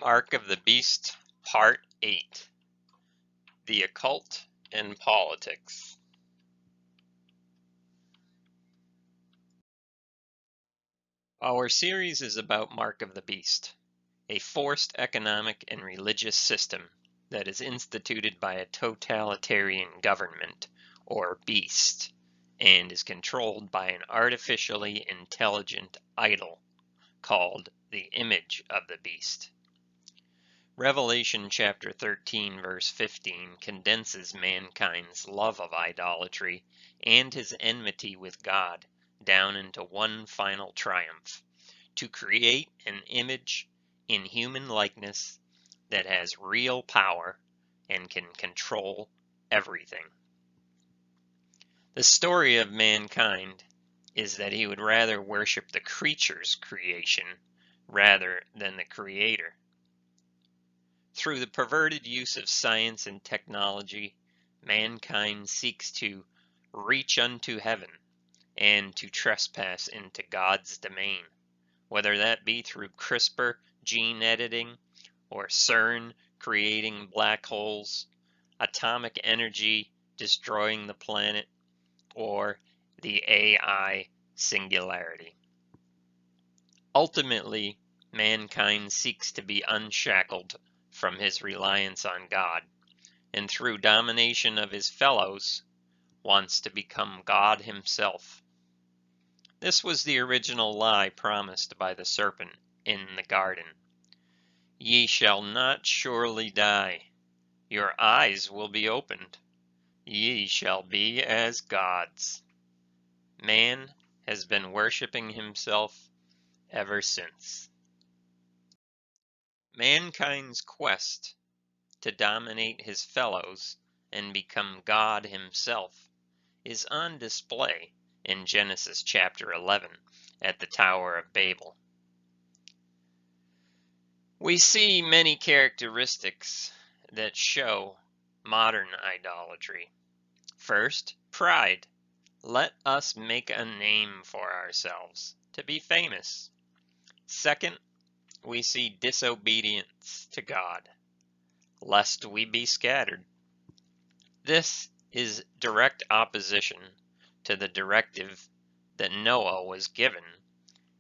Mark of the Beast, Part 8, The Occult and Politics. Our series is about Mark of the Beast, a forced economic and religious system that is instituted by a totalitarian government, or beast, and is controlled by an artificially intelligent idol called the image of the beast. Revelation chapter 13 verse 15 condenses mankind's love of idolatry and his enmity with God down into one final triumph, to create an image in human likeness that has real power and can control everything. The story of mankind is that he would rather worship the creature's creation rather than the creator. Through the perverted use of science and technology, mankind seeks to reach unto heaven and to trespass into God's domain, whether that be through CRISPR gene editing, or CERN creating black holes, atomic energy destroying the planet, or the AI singularity. Ultimately, mankind seeks to be unshackled from his reliance on God, and through domination of his fellows, wants to become God himself. This was the original lie promised by the serpent in the garden. Ye shall not surely die. Your eyes will be opened. Ye shall be as gods. Man has been worshiping himself ever since. Mankind's quest to dominate his fellows and become God himself is on display in Genesis chapter 11 at the Tower of Babel. We see many characteristics that show modern idolatry. First, pride. Let us make a name for ourselves, to be famous. Second, we see disobedience to God, lest we be scattered. This is direct opposition to the directive that Noah was given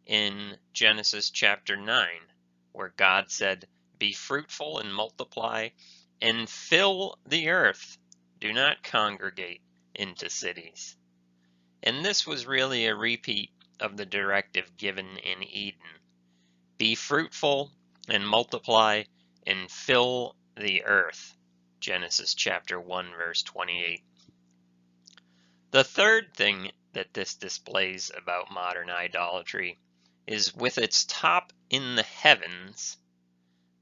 in Genesis chapter 9, where God said, "Be fruitful and multiply, and fill the earth. Do not congregate into cities." And this was really a repeat of the directive given in Eden. Be fruitful and multiply and fill the earth. Genesis chapter 1 verse 28. The third thing that this displays about modern idolatry is with its top in the heavens,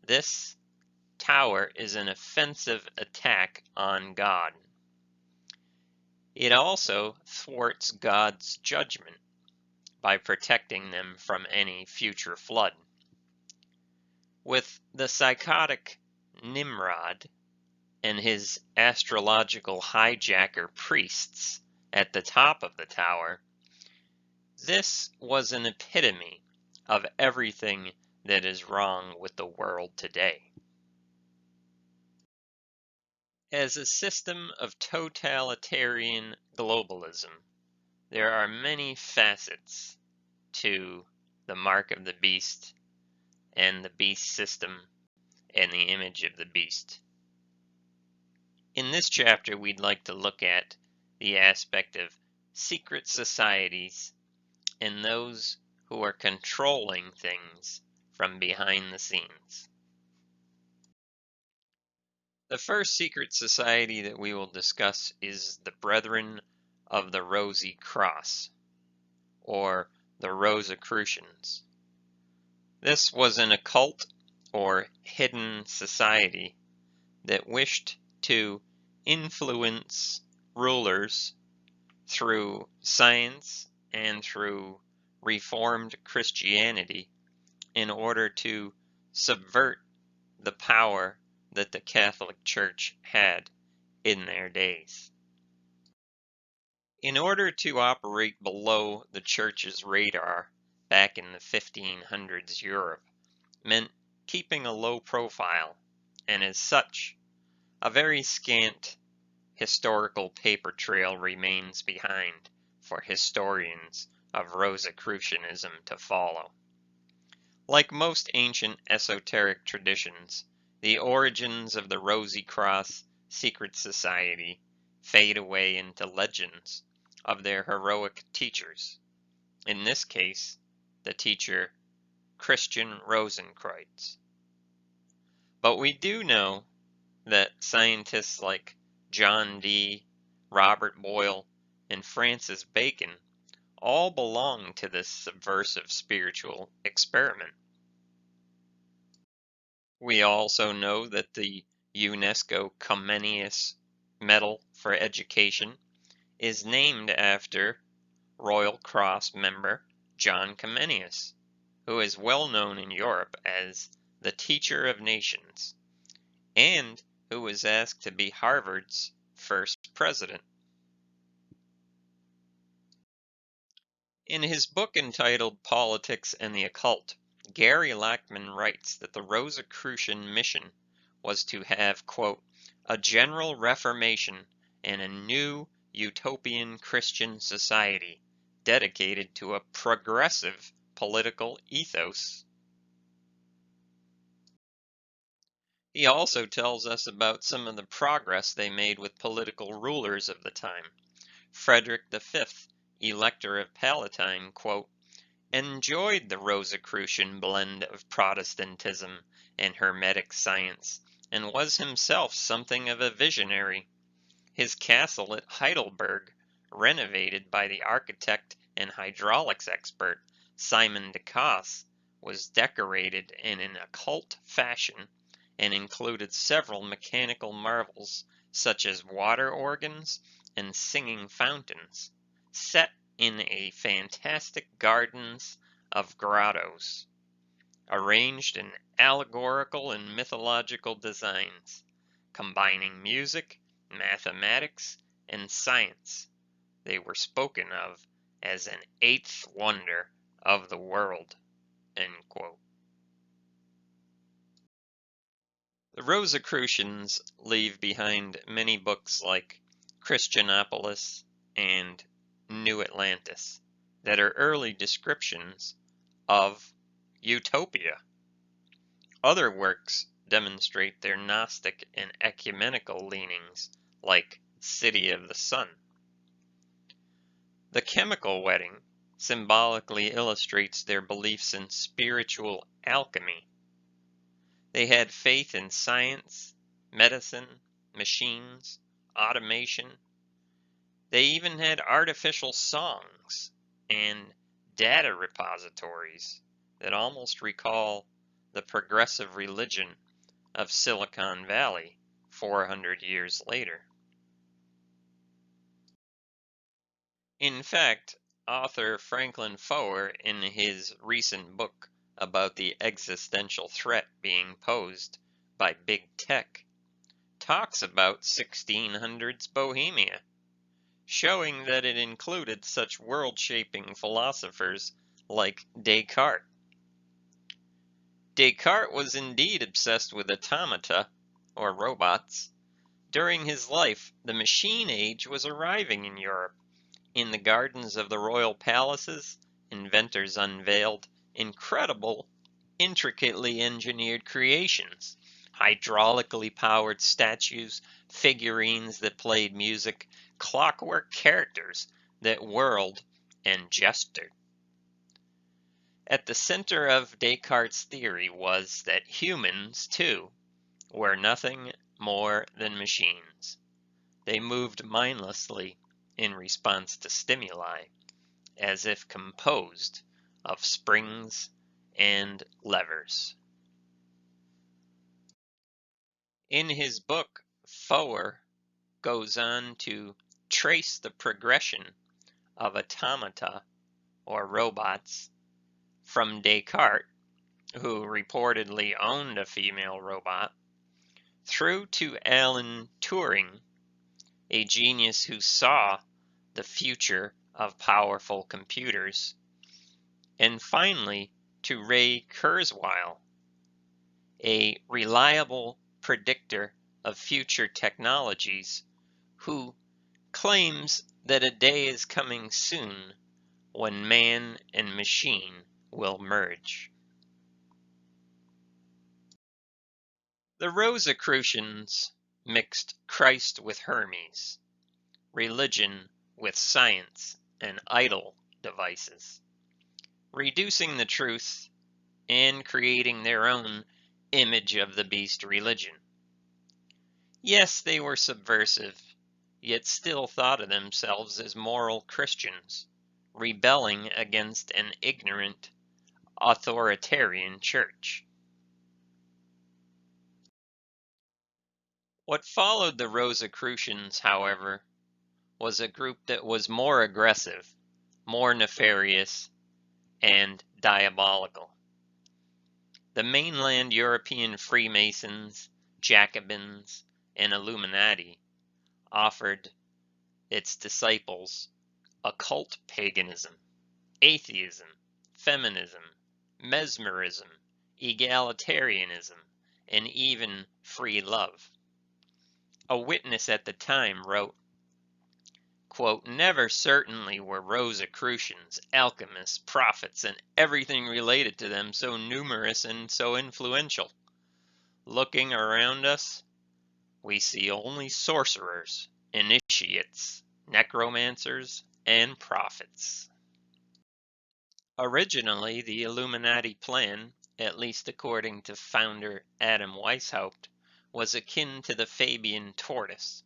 this tower is an offensive attack on God. It also thwarts God's judgment by protecting them from any future flood. With the psychotic Nimrod and his astrological hijacker priests at the top of the tower, this was an epitome of everything that is wrong with the world today. As a system of totalitarian globalism, there are many facets to the Mark of the Beast and the beast system and the image of the beast. In this chapter, we'd like to look at the aspect of secret societies and those who are controlling things from behind the scenes. The first secret society that we will discuss is the Brethren of the Rosy Cross, or the Rosicrucians. This was an occult or hidden society that wished to influence rulers through science and through Reformed Christianity in order to subvert the power that the Catholic Church had in their days. In order to operate below the Church's radar back in the 1500s Europe meant keeping a low profile, and as such, a very scant historical paper trail remains behind for historians of Rosicrucianism to follow. Like most ancient esoteric traditions, the origins of the Rosy Cross secret society fade away into legends of their heroic teachers. In this case, the teacher Christian Rosenkreuz. But we do know that scientists like John Dee, Robert Boyle, and Francis Bacon all belong to this subversive spiritual experiment. We also know that the UNESCO Comenius Medal for Education is named after Royal Cross member John Comenius, who is well known in Europe as the Teacher of Nations, and who was asked to be Harvard's first president. In his book entitled Politics and the Occult, Gary Lachman writes that the Rosicrucian mission was to have, quote, a general reformation and a new utopian Christian society dedicated to a progressive political ethos. He also tells us about some of the progress they made with political rulers of the time. Frederick V, Elector of Palatine, quote, enjoyed the Rosicrucian blend of Protestantism and hermetic science, and was himself something of a visionary. His castle at Heidelberg, renovated by the architect and hydraulics expert Simon de Caus, was decorated in an occult fashion and included several mechanical marvels such as water organs and singing fountains, set in a fantastic gardens of grottos, arranged in allegorical and mythological designs, combining music, mathematics, and science. They were spoken of as an eighth wonder of the world. End quote. The Rosicrucians leave behind many books like Christianopolis and New Atlantis that are early descriptions of Utopia. Other works demonstrate their Gnostic and ecumenical leanings, like City of the Sun. The Chemical Wedding symbolically illustrates their beliefs in spiritual alchemy. They had faith in science, medicine, machines, automation. They even had artificial songs and data repositories that almost recall the progressive religion of Silicon Valley 400 years later. In fact, author Franklin Foer, in his recent book about the existential threat being posed by big tech, talks about 1600s Bohemia, showing that it included such world-shaping philosophers like Descartes. Descartes was indeed obsessed with automata, or robots. During his life, the machine age was arriving in Europe. In the gardens of the royal palaces, inventors unveiled incredible, intricately engineered creations, hydraulically powered statues, figurines that played music, clockwork characters that whirled and gestured. At the center of Descartes' theory was that humans, too, were nothing more than machines. They moved mindlessly in response to stimuli, as if composed of springs and levers. In his book, Foer goes on to trace the progression of automata, or robots, from Descartes, who reportedly owned a female robot, through to Alan Turing, a genius who saw the future of powerful computers, and finally to Ray Kurzweil, a reliable predictor of future technologies, who claims that a day is coming soon when man and machine will merge. The Rosicrucians mixed Christ with Hermes, religion with science and idol devices, reducing the truth and creating their own image of the beast religion. Yes, they were subversive, yet still thought of themselves as moral Christians, rebelling against an ignorant, authoritarian church. What followed the Rosicrucians, however, was a group that was more aggressive, more nefarious, and diabolical. The mainland European Freemasons, Jacobins, and Illuminati offered its disciples occult paganism, atheism, feminism, mesmerism, egalitarianism, and even free love. A witness at the time wrote, quote, "Never certainly were Rosicrucians, alchemists, prophets, and everything related to them so numerous and so influential. Looking around us, we see only sorcerers, initiates, necromancers, and prophets." Originally, the Illuminati plan, at least according to founder Adam Weishaupt, was akin to the Fabian tortoise.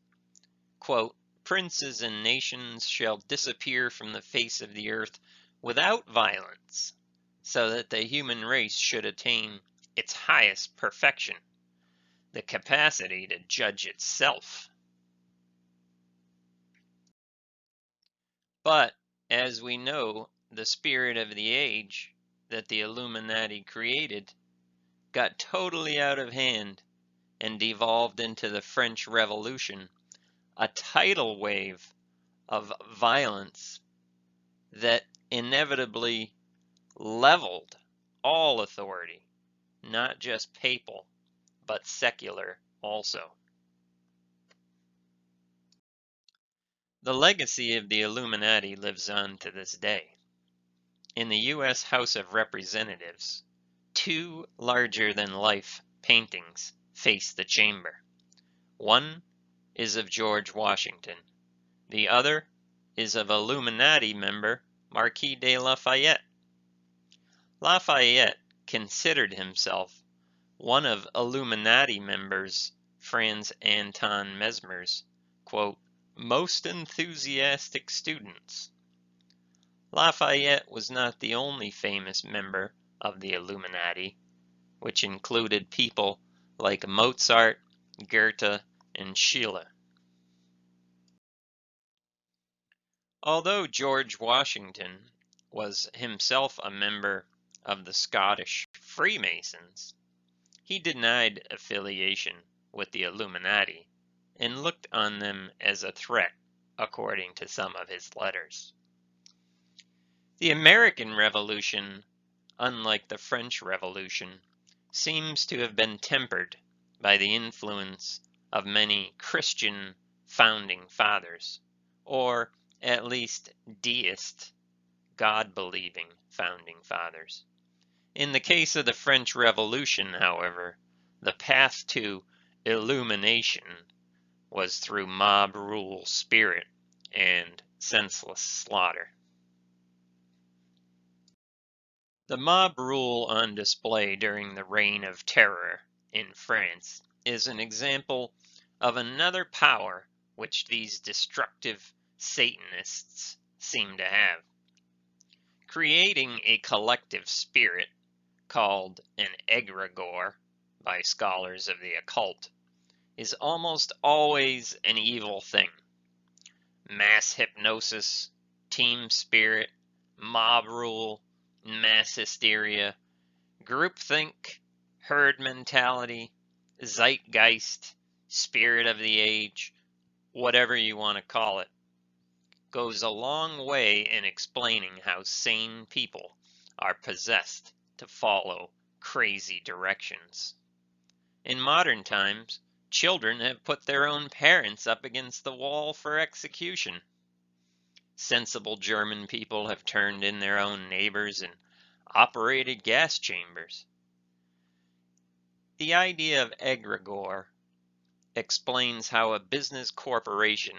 Quote, "Princes and nations shall disappear from the face of the earth without violence, so that the human race should attain its highest perfection, the capacity to judge itself." But, as we know, the spirit of the age that the Illuminati created got totally out of hand and devolved into the French Revolution, a tidal wave of violence that inevitably leveled all authority, not just papal, but secular also. The legacy of the Illuminati lives on to this day. In the U.S. House of Representatives, two larger-than-life paintings face the chamber. One is of George Washington. The other is of Illuminati member Marquis de Lafayette. Lafayette considered himself one of Illuminati members Franz Anton Mesmer's, quote, "most enthusiastic students." Lafayette was not the only famous member of the Illuminati, which included people like Mozart, Goethe, and Schiller. Although George Washington was himself a member of the Scottish Freemasons, he denied affiliation with the Illuminati and looked on them as a threat, according to some of his letters. The American Revolution, unlike the French Revolution, seems to have been tempered by the influence of many Christian founding fathers, or at least deist, God-believing founding fathers. In the case of the French Revolution, however, the path to illumination was through mob rule spirit and senseless slaughter. The mob rule on display during the Reign of Terror in France is an example of another power which these destructive Satanists seem to have. Creating a collective spirit, called an egregore by scholars of the occult, is almost always an evil thing. Mass hypnosis, team spirit, mob rule, mass hysteria, groupthink, herd mentality, zeitgeist, spirit of the age, whatever you want to call it, goes a long way in explaining how sane people are possessed to follow crazy directions. In modern times, children have put their own parents up against the wall for execution. Sensible German people have turned in their own neighbors and operated gas chambers. The idea of egregore explains how a business corporation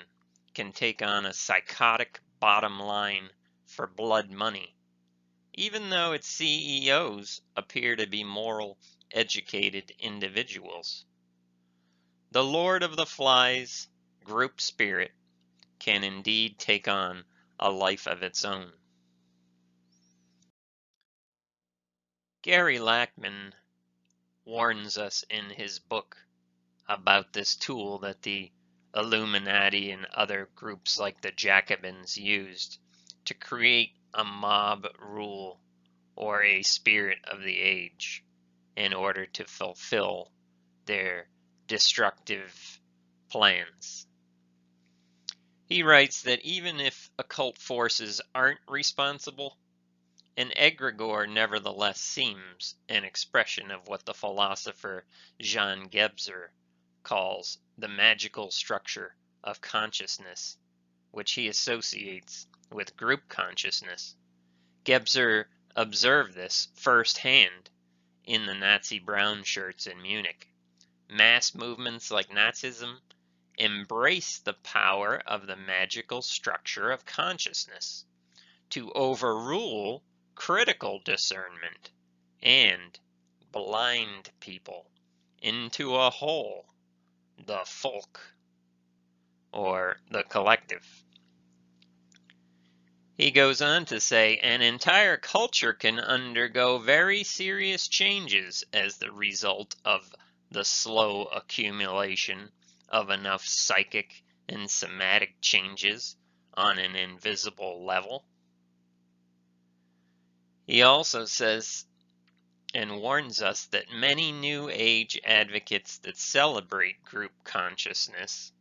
can take on a psychotic bottom line for blood money, even though its CEOs appear to be moral, educated individuals. The Lord of the Flies group spirit can indeed take on a life of its own. Gary Lachman warns us in his book about this tool that the Illuminati and other groups like the Jacobins used to create a mob rule or a spirit of the age in order to fulfill their destructive plans. He writes that even if occult forces aren't responsible, an egregore nevertheless seems an expression of what the philosopher Jean Gebser calls the magical structure of consciousness, which he associates with group consciousness. Gebser observed this firsthand in the Nazi brown shirts in Munich. Mass movements like Nazism embrace the power of the magical structure of consciousness to overrule critical discernment and blind people into a whole, the folk, or the collective. He goes on to say, an entire culture can undergo very serious changes as the result of the slow accumulation of enough psychic and somatic changes on an invisible level. He also says and warns us that many New Age advocates that celebrate group consciousness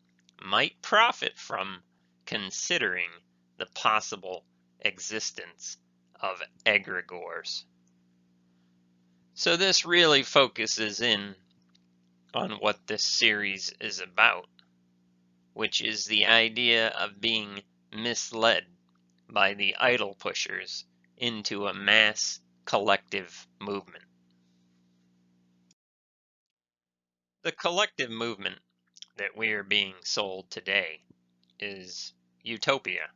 might profit from considering the possible existence of egregores. So this really focuses in on what this series is about, which is the idea of being misled by the idol pushers into a mass collective movement. The collective movement that we are being sold today is Utopia.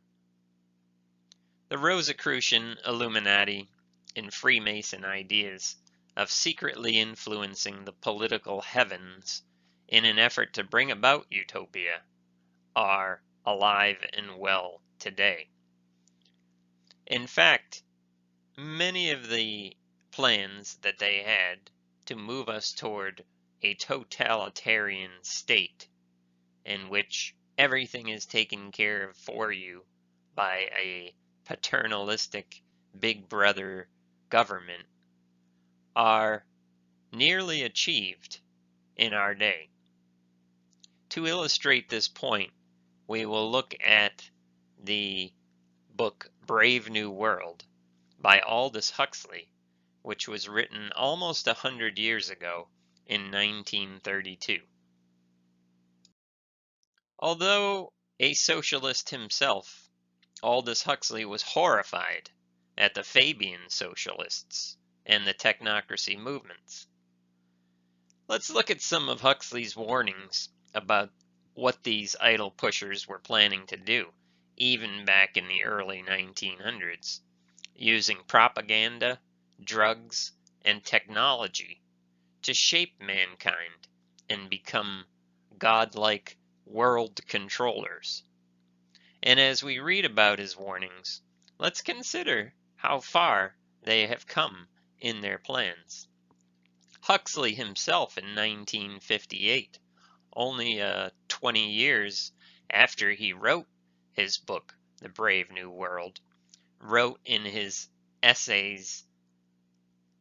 The Rosicrucian, Illuminati, and Freemason ideas of secretly influencing the political heavens in an effort to bring about utopia are alive and well today. In fact, many of the plans that they had to move us toward a totalitarian state in which everything is taken care of for you by a paternalistic big brother government are nearly achieved in our day. To illustrate this point, we will look at the book Brave New World by Aldous Huxley, which was written almost 100 years ago in 1932. Although a socialist himself, Aldous Huxley was horrified at the Fabian socialists and the technocracy movements. Let's look at some of Huxley's warnings about what these idol pushers were planning to do, even back in the early 1900s, using propaganda, drugs, and technology to shape mankind and become godlike world controllers. And as we read about his warnings, let's consider how far they have come in their plans. Huxley himself in 1958, only 20 years after he wrote his book, The Brave New World, wrote in his essays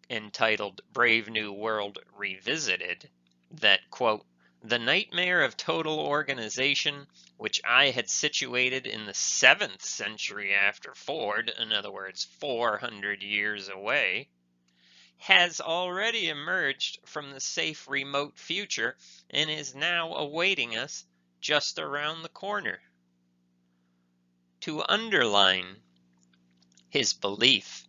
entitled Brave New World Revisited that, quote, the nightmare of total organization, which I had situated in the 7th century after Ford, in other words, 400 years away, has already emerged from the safe remote future and is now awaiting us just around the corner. To underline his belief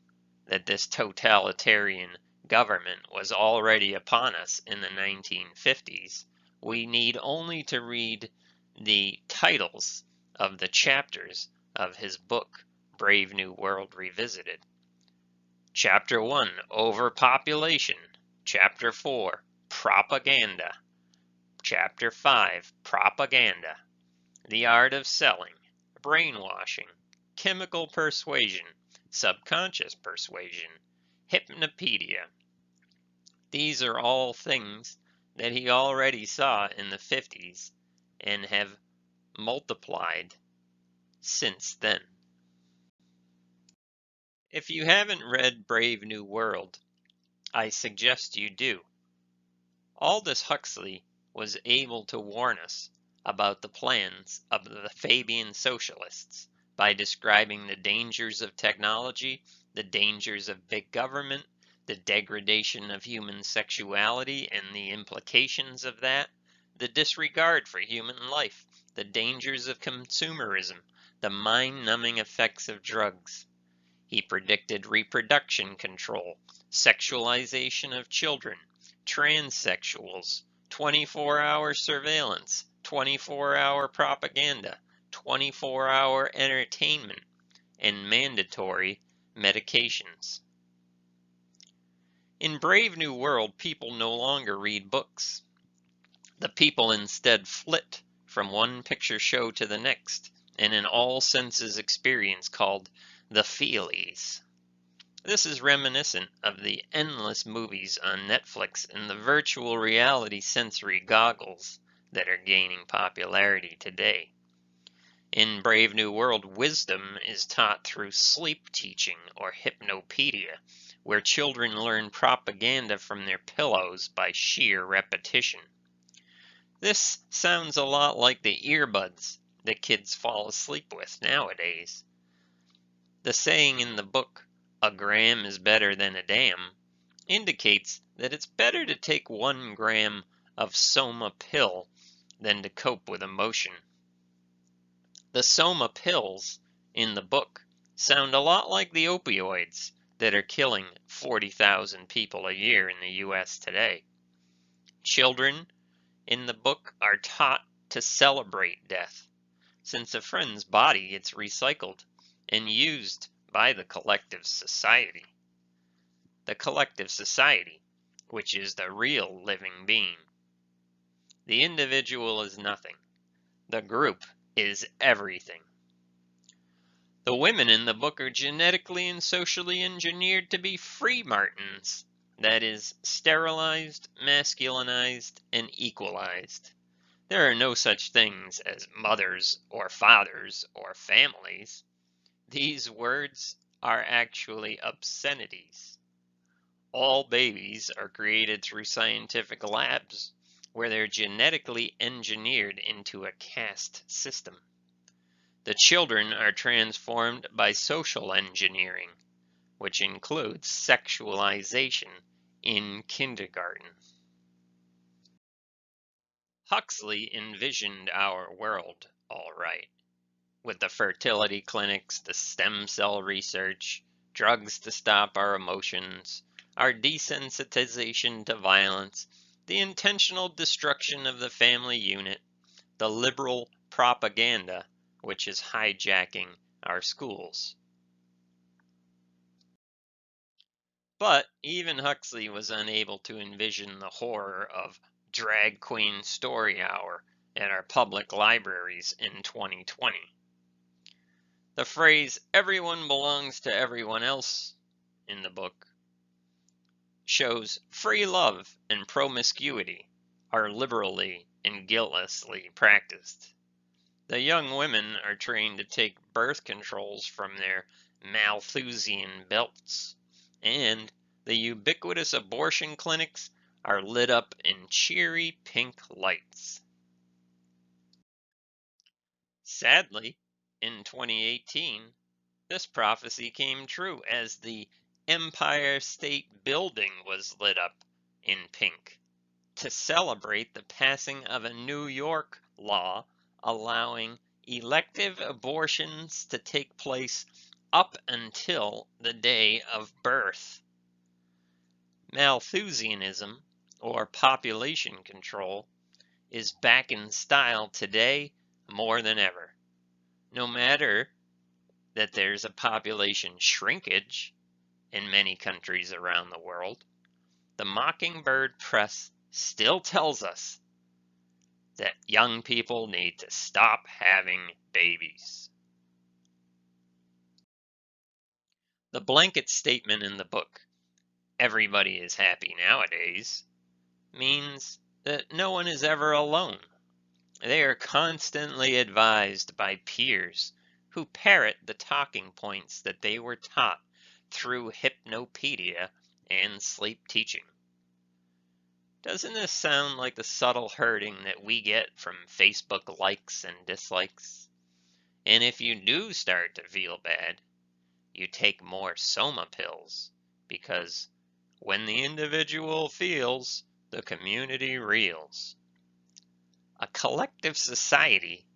that this totalitarian government was already upon us in the 1950s, we need only to read the titles of the chapters of his book, Brave New World Revisited. Chapter 1, Overpopulation. Chapter 4, Propaganda. Chapter 5, Propaganda. The Art of Selling, Brainwashing, Chemical Persuasion, Subconscious Persuasion, Hypnopedia. These are all things that he already saw in the 50s and have multiplied since then. If you haven't read Brave New World, I suggest you do. Aldous Huxley was able to warn us about the plans of the Fabian socialists by describing the dangers of technology, the dangers of big government, the degradation of human sexuality and the implications of that, the disregard for human life, the dangers of consumerism, the mind-numbing effects of drugs. He predicted reproduction control, sexualization of children, transsexuals, 24-hour surveillance, 24-hour propaganda, 24-hour entertainment, and mandatory medications. In Brave New World, people no longer read books. The people instead flit from one picture show to the next in an all senses experience called the feelies. This is reminiscent of the endless movies on Netflix and the virtual reality sensory goggles that are gaining popularity today. In Brave New World, wisdom is taught through sleep teaching or hypnopedia, where children learn propaganda from their pillows by sheer repetition. This sounds a lot like the earbuds that kids fall asleep with nowadays. The saying in the book, "A gram is better than a dam," indicates that it's better to take 1 gram of Soma pill than to cope with emotion. The Soma pills in the book sound a lot like the opioids that are killing 40,000 people a year in the US today. Children in the book are taught to celebrate death, since a friend's body gets recycled and used by the collective society. The collective society, which is the real living being. The individual is nothing. The group is everything. The women in the book are genetically and socially engineered to be free martins, that is, sterilized, masculinized, and equalized. There are no such things as mothers or fathers or families. These words are actually obscenities. All babies are created through scientific labs, where they're genetically engineered into a caste system. The children are transformed by social engineering, which includes sexualization in kindergarten. Huxley envisioned our world all right, with the fertility clinics, the stem cell research, drugs to stop our emotions, our desensitization to violence, the intentional destruction of the family unit, the liberal propaganda, which is hijacking our schools. But even Huxley was unable to envision the horror of drag queen story hour at our public libraries in 2020. The phrase, "everyone belongs to everyone else," in the book shows free love and promiscuity are liberally and guiltlessly practiced. The young women are trained to take birth controls from their Malthusian belts, and the ubiquitous abortion clinics are lit up in cheery pink lights. Sadly, in 2018, this prophecy came true as the Empire State Building was lit up in pink to celebrate the passing of a New York law allowing elective abortions to take place up until the day of birth. Malthusianism, or population control, is back in style today more than ever. No matter that there's a population shrinkage in many countries around the world, the Mockingbird Press still tells us that young people need to stop having babies. The blanket statement in the book, "Everybody is happy nowadays," means that no one is ever alone. They are constantly advised by peers who parrot the talking points that they were taught through hypnopedia and sleep teaching. Doesn't this sound like the subtle hurting that we get from Facebook likes and dislikes? And if you do start to feel bad, you take more soma pills, because when the individual feels, the community reels. A collective society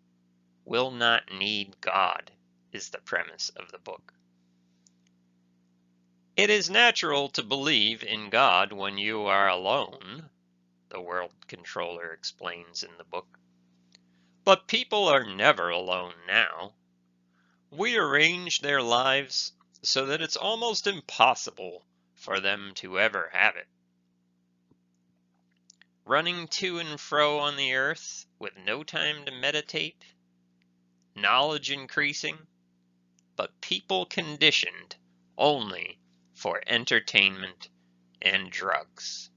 will not need God, is the premise of the book. It is natural to believe in God when you are alone, the world controller explains in the book. But people are never alone now. We arrange their lives so that it's almost impossible for them to ever have it. Running to and fro on the earth with no time to meditate, knowledge increasing, but people conditioned only for entertainment and drugs.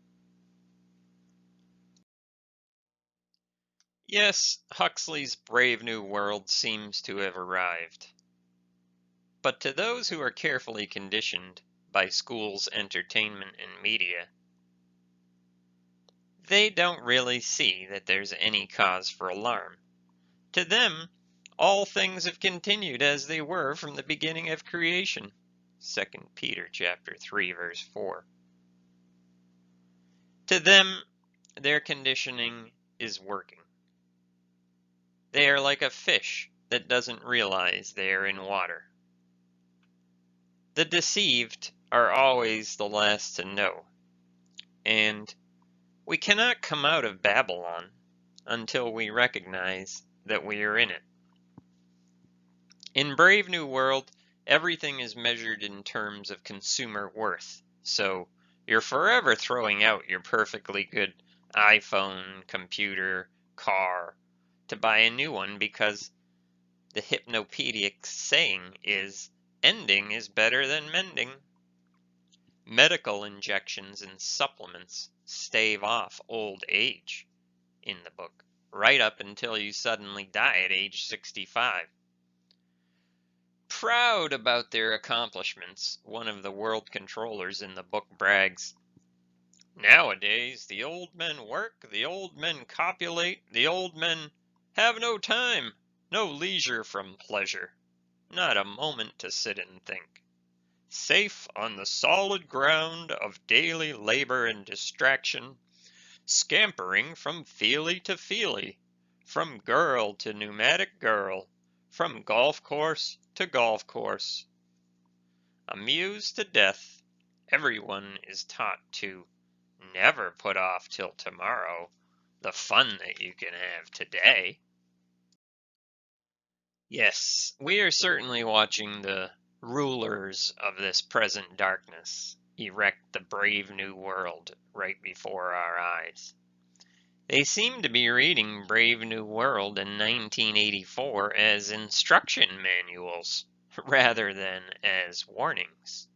Yes, Huxley's Brave New World seems to have arrived. But to those who are carefully conditioned by school's entertainment and media, they don't really see that there's any cause for alarm. To them, all things have continued as they were from the beginning of creation. 2 Peter chapter 3, verse 4. To them, their conditioning is working. They are like a fish that doesn't realize they are in water. The deceived are always the last to know, and we cannot come out of Babylon until we recognize that we are in it. In Brave New World, everything is measured in terms of consumer worth, so you're forever throwing out your perfectly good iPhone, computer, car to buy a new one because the hypnopedic saying is, ending is better than mending. Medical injections and supplements stave off old age in the book, right up until you suddenly die at age 65. Proud about their accomplishments, one of the world controllers in the book brags, "Nowadays the old men work, the old men copulate, the old men have no time, no leisure from pleasure, not a moment to sit and think. Safe on the solid ground of daily labor and distraction, scampering from feely to feely, from girl to pneumatic girl, from golf course to golf course. Amused to death, everyone is taught to never put off till tomorrow the fun that you can have today." Yes, we are certainly watching the rulers of this present darkness erect the brave new world right before our eyes. They seem to be reading Brave New World in 1984 as instruction manuals rather than as warnings.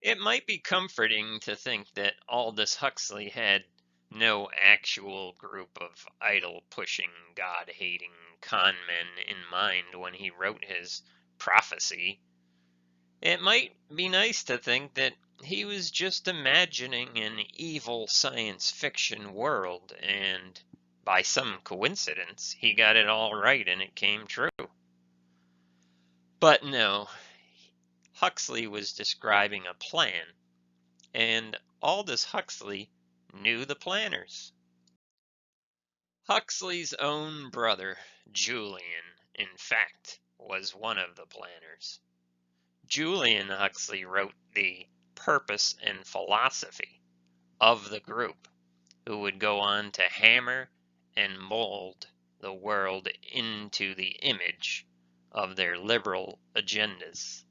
It might be comforting to think that Aldous Huxley had no actual group of idol-pushing, God-hating con men in mind when he wrote his prophecy. It might be nice to think that he was just imagining an evil science fiction world, and by some coincidence, he got it all right and it came true. But no, Huxley was describing a plan, and Aldous Huxley knew the planners. Huxley's own brother, Julian, in fact, was one of the planners. Julian Huxley wrote the Purpose and Philosophy of the group, who would go on to hammer and mold the world into the image of their liberal agendas.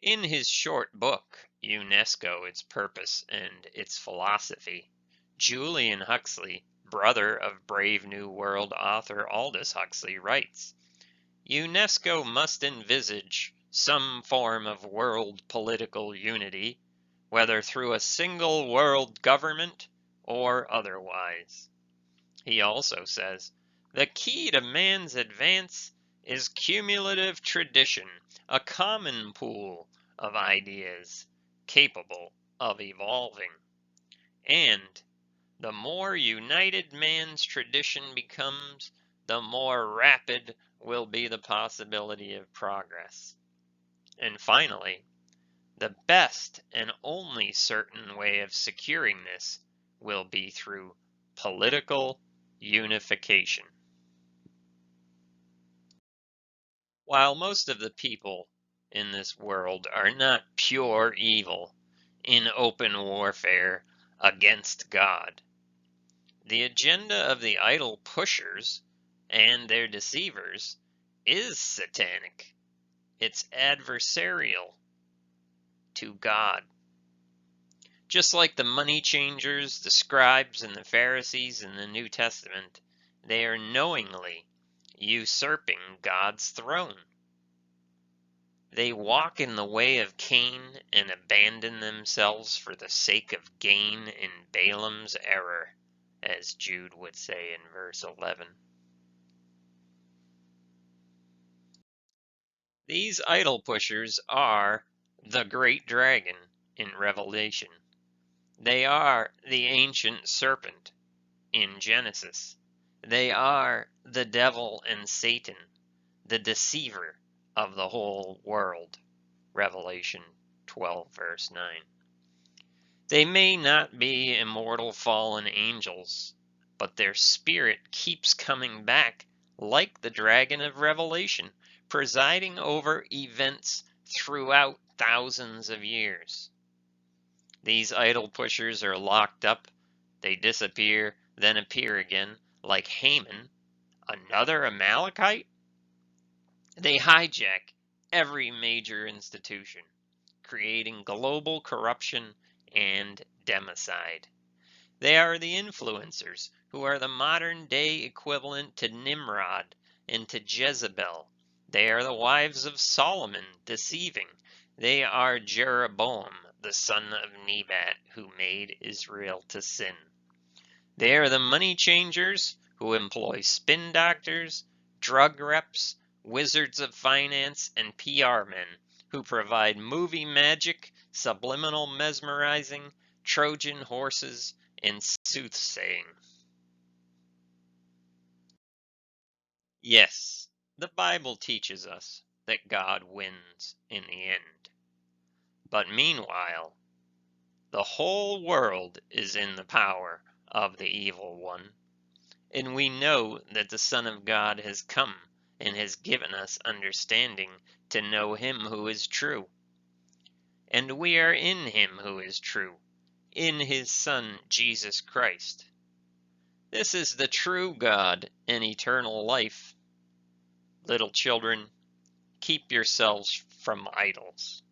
In his short book, UNESCO, Its Purpose and Its Philosophy, Julian Huxley, brother of Brave New World author Aldous Huxley, writes, UNESCO must envisage some form of world political unity, whether through a single world government or otherwise. He also says, the key to man's advance is cumulative tradition, a common pool of ideas capable of evolving. And the more united man's tradition becomes, the more rapid will be the possibility of progress. And finally, the best and only certain way of securing this will be through political unification. While most of the people in this world are not pure evil in open warfare against God, the agenda of the idol pushers and their deceivers is satanic. It's adversarial to God. Just like the money changers, the scribes, and the Pharisees in the New Testament, they are knowingly usurping God's throne. They walk in the way of Cain and abandon themselves for the sake of gain in Balaam's error, as Jude would say in verse 11. These idol pushers are the great dragon in Revelation. They are the ancient serpent in Genesis. They are the devil and Satan, the deceiver of the whole world. Revelation 12, verse 9. They may not be immortal fallen angels, but their spirit keeps coming back like the dragon of Revelation, presiding over events throughout thousands of years. These idol pushers are locked up, they disappear, then appear again, like Haman, another Amalekite. They hijack every major institution, creating global corruption and democide. They are the influencers, who are the modern day equivalent to Nimrod and to Jezebel. They are the wives of Solomon, deceiving. They are Jeroboam, the son of Nebat, who made Israel to sin. They are the money changers, who employ spin doctors, drug reps, wizards of finance, and PR men, who provide movie magic, subliminal mesmerizing, Trojan horses, and soothsaying. Yes, the Bible teaches us that God wins in the end. But meanwhile, the whole world is in the power of the evil one, and we know that the Son of God has come and has given us understanding to know him who is true. And we are in him who is true, in his Son, Jesus Christ. This is the true God and eternal life. Little children, keep yourselves from idols.